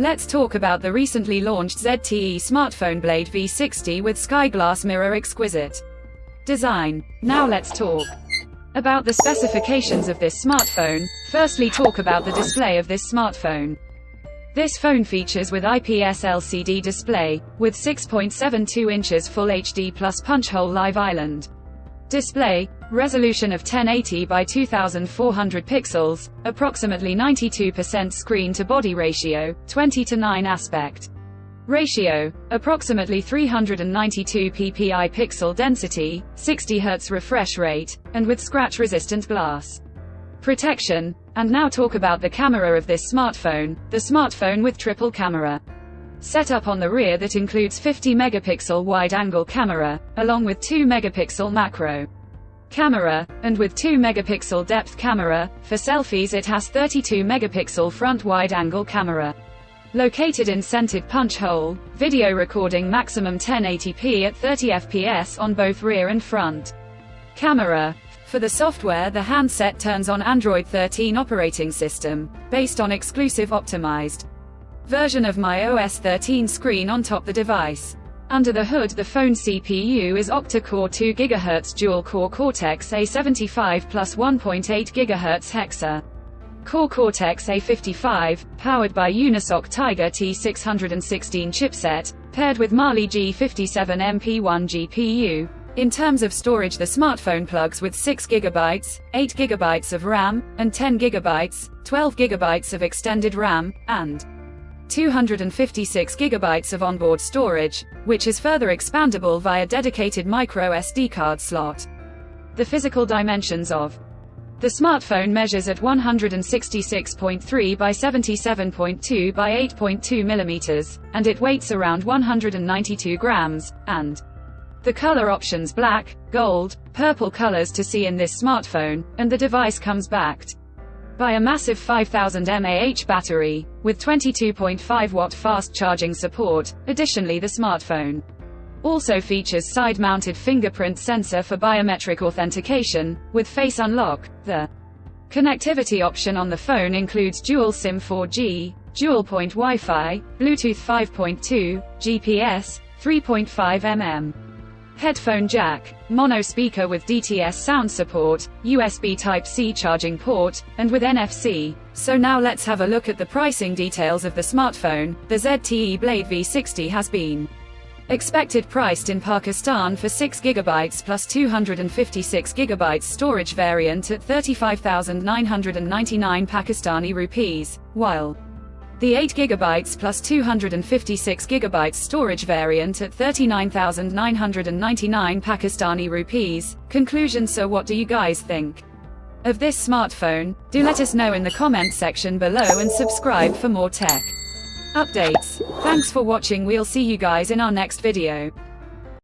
Let's talk about the recently launched ZTE smartphone Blade V60 with sky glass mirror exquisite design. Now let's talk about the specifications of this smartphone. Firstly, talk about the display of this smartphone. This phone features with IPS LCD display, with 6.72 inches Full HD plus punch-hole live island display, resolution of 1080 by 2400 pixels, approximately 92% screen-to-body ratio, 20:9 aspect ratio, approximately 392 ppi pixel density, 60 Hz refresh rate, and with scratch-resistant glass protection. And now talk about the camera of this smartphone. The smartphone with triple camera setup on the rear that includes 50 megapixel wide-angle camera, along with 2 megapixel macro camera, and with 2 megapixel depth camera. For selfies it has 32 megapixel front wide-angle camera located in centered punch hole, video recording maximum 1080p at 30 fps on both rear and front camera. For the software, the handset turns on Android 13 operating system, based on exclusive optimized version of iOS 13 screen on top the device. Under the hood, the phone CPU is octa-core 2 GHz dual-core Cortex-A75 plus 1.8 GHz hexa-core Cortex-A55, powered by Unisoc Tiger T616 chipset, paired with Mali G57 MP1 GPU. In terms of storage, the smartphone plugs with 6 GB, 8 GB of RAM, and 10 GB, 12 GB of extended RAM, and 256 GB of onboard storage, which is further expandable via dedicated micro SD card slot. The physical dimensions of the smartphone measures at 166.3 by 77.2 by 8.2 mm, and it weighs around 192 grams, and the color options black, gold, purple colors to see in this smartphone, and the device comes backed by a massive 5000 mAh battery, with 22.5 watt fast charging support. Additionally, the smartphone also features side-mounted fingerprint sensor for biometric authentication, with face unlock. The connectivity option on the phone includes dual SIM 4G, dual-point Wi-Fi, Bluetooth 5.2, GPS, 3.5 mm. headphone jack, mono speaker with DTS sound support, USB Type-C charging port, and with NFC. So now let's have a look at the pricing details of the smartphone. The ZTE Blade V60 has been expected priced in Pakistan for 6 GB plus 256 GB storage variant at 35,999 Pakistani rupees, while the 8 GB plus 256 GB storage variant at 39,999 Pakistani rupees. Conclusion: so what do you guys think of this smartphone? Do let us know in the comment section below and subscribe for more tech updates. Thanks for watching. We'll see you guys in our next video.